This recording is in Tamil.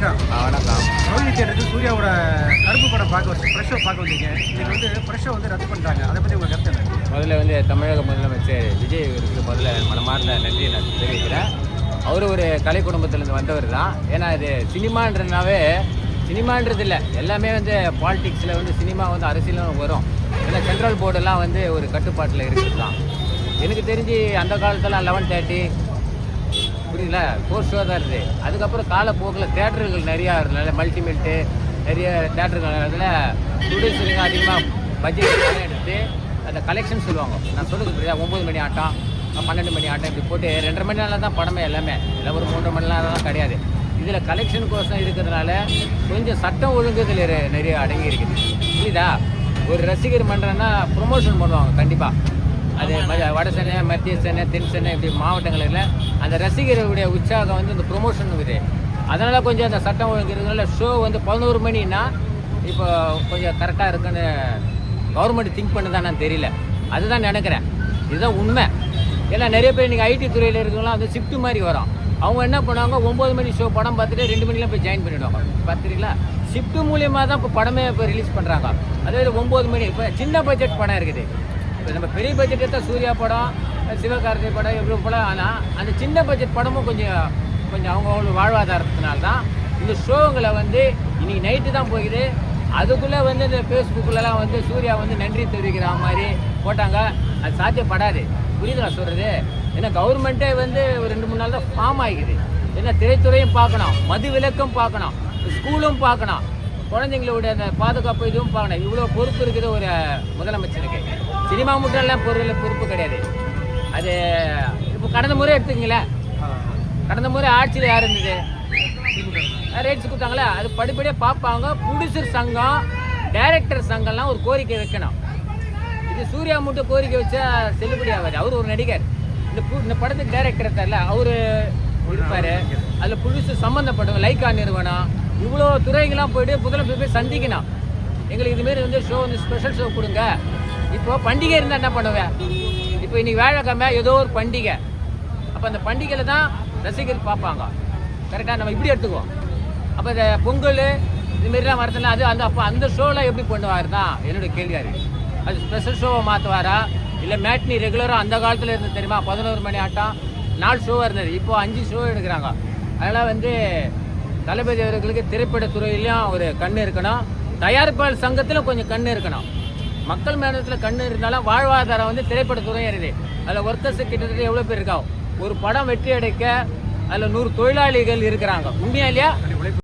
வணக்கம். வணக்கம். ரோஹிணி தேட்டருக்கு சூர்யாவோட கருப்பு படம் பார்க்க வச்சு ஃப்ரெஷ் ஷோ பார்க்க வந்தீங்க. இன்னைக்கு ஃப்ரெஷ் ஷோ ரத்து பண்ணிட்டாங்க. அதை பற்றி உங்கள் கருத்து என்ன? முதல்ல தமிழக முதலமைச்சர் விஜய் அவருக்கு முதல்ல மனமார்ந்த நன்றியை நான் தெரிவிக்கிறேன். அவர் ஒரு கலை குடும்பத்திலேருந்து வந்தவர் தான். ஏன்னா இது சினிமான்றது இல்லை, எல்லாமே பாலிடிக்ஸில் சினிமா அரசியலும் வரும். ஏன்னா சென்ட்ரல் போர்டெல்லாம் ஒரு கட்டுப்பாட்டில் இருக்குது தான். எனக்கு தெரிஞ்சு அந்த காலத்தில் 11:30 புரியல கோர்ஸ் ஷோ தான் இருக்குது. அதுக்கப்புறம் காலப்போக்கில் தேட்டர்கள் நிறையா இருந்தனால மல்டிமீட்டு நிறைய தேட்டர்கள் அதில் ஸ்டூடெண்ட்ஸுங்க அதிகமாக பட்ஜெட் எடுத்து அந்த கலெக்ஷன் சொல்லுவாங்க. நான் சொல்லுறது புரியுதா? 9 மணி ஆட்டம், 12 மணி ஆட்டம் இப்படி போட்டு 2.5 மணி நேரம் தான் படமே எல்லாமே, இல்லை ஒரு 3 மணி நேரம்லாம் கிடையாது. இதில் கலெக்ஷனுக்கோசம் இருக்கிறதுனால கொஞ்சம் சட்டம் ஒழுங்கு இதில் நிறைய அடங்கி இருக்குது. புரியுதா? ஒரு ரசிகர் மன்றம்னா ப்ரொமோஷன் பண்ணுவாங்க கண்டிப்பாக. அது வட சென்னை, மத்திய சென்னை, தென் சென்னை இப்படி மாவட்டங்களில் அந்த ரசிகர்களுடைய உற்சாகம் இந்த ப்ரொமோஷன் இருக்குது. அதனால் கொஞ்சம் அந்த சட்டம் ஒழுங்கு இருக்கிறதுனால ஷோ 11 மணின்னா இப்போ கொஞ்சம் கரெக்டாக இருக்குன்னு கவர்மெண்ட் திங்க் பண்ணுதான் நான் தெரியல. அதுதான் நினைக்கிறேன். இதுதான் உண்மை. ஏன்னா நிறைய பேர் இன்றைக்கி ஐடி துறையில் இருக்கவங்களாம் ஷிஃப்ட் மாதிரி வரும். அவங்க என்ன பண்ணுவாங்க, 9 மணி ஷோ படம் பார்த்துட்டு 2 மணிலாம் போய் ஜாயின் பண்ணிவிடுவாங்க. பார்த்துறீங்களா? ஷிஃப்ட்டு மூலியமாக தான் இப்போ படமே இப்போ ரிலீஸ் பண்ணுறாங்க. அதே 9 மணி இப்போ சின்ன பட்ஜெட் படம் இருக்குது. இப்போ நம்ம பெரிய பட்ஜெட் எடுத்தால் சூர்யா படம், சிவகார்த்திகை படம் இவ்வளோ படம். ஆனால் அந்த சின்ன பட்ஜெட் படமும் கொஞ்சம் அவங்க வாழ்வாதாரத்தினால தான் இந்த ஷோங்களை இன்னைக்கு நைட்டு தான் போகுது. அதுக்குள்ளே இந்த ஃபேஸ்புக்கிலலாம் சூர்யா நன்றி தெரிவிக்கிற மாதிரி போட்டாங்க. அது சாத்தியப்படாது. புரியுது நான் சொல்கிறது? ஏன்னா கவர்மெண்ட்டே ஒரு 2-3 நாள் தான் ஃபார்ம் ஆகிக்குது. ஏன்னா திரைத்துறையும் பார்க்கணும், மது விலக்கும் பார்க்கணும், ஸ்கூலும் பார்க்கணும், குழந்தைங்களுடைய அந்த பாதுகாப்பு இதுவும் பார்க்கணும். இவ்வளோ பொறுப்பு இருக்குது ஒரு முதலமைச்சருக்கு. சினிமா மட்டும் எல்லாம் பொறுப்பு கிடையாது. அது இப்போ கடந்த முறை எடுத்துக்கிங்களேன், கடந்த முறை ஆட்சியில் யார் இருந்தது? ரேட்ஸ் கொடுத்தாங்களே, அது படிப்படியாக பார்ப்பாங்க. ப்ரொடியூசர் சங்கம், டைரக்டர் சங்கம்லாம் ஒரு கோரிக்கை வைக்கணும். இது சூர்யா மட்டும் கோரிக்கை வச்சா செல்லுபடி ஆகாது. அவர் ஒரு நடிகர். இந்த படத்துக்கு டைரக்டர் தரல, அவர் இருப்பார். அதில் ப்ரொடியூசர் சம்மந்தப்பட்டவங்க, லைக்கா நிறுவனம், இவ்வளோ துறைகள்லாம் போய்ட்டு முதலமைச்சர் போய் சந்திக்கணும். எங்களுக்கு இதுமாரி ஷோ ஸ்பெஷல் ஷோ கொடுங்க. இப்போ பண்டிகை இருந்தால் என்ன பண்ணுவேன்? இப்போ இன்னைக்கு வேலைக்கிழமை ஏதோ ஒரு பண்டிகை, அப்போ அந்த பண்டிகையில் தான் ரசிகர் பார்ப்பாங்க. கரெக்டாக நம்ம இப்படி எடுத்துக்குவோம். அப்போ இந்த பொங்கல் இதுமாரிலாம் வரதில்ல, அது அப்போ அந்த ஷோலாம் எப்படி பண்ணுவார் தான் என்னுடைய கேள்வியாக இருக்குது. அது ஸ்பெஷல் ஷோவை மாற்றுவாரா, இல்லை மேட்னி ரெகுலராக அந்த காலத்தில் இருந்து தெரியுமா? 11 மணி ஆட்டம் 4 ஷோவாக இருந்தது. இப்போ 5 ஷோ எடுக்கிறாங்க. அதனால் தளபதி அவர்களுக்கு திரைப்படத்துறையிலையும் ஒரு கண் இருக்கணும், தயாரிப்பாளர் சங்கத்திலும் கொஞ்சம் கண் இருக்கணும். மக்கள் மேலத்தில் கண் இருந்தாலும் வாழ்வாதாரம் திரைப்படத்துறையும் இருக்குது. அதில் ஒர்க்கர்ஸ் கிட்டத்தட்ட எவ்வளோ பேர் இருக்கா? ஒரு படம் வெற்றி அடைக்க அதில் 100 தொழிலாளிகள் இருக்கிறாங்க. உண்மையா இல்லையா?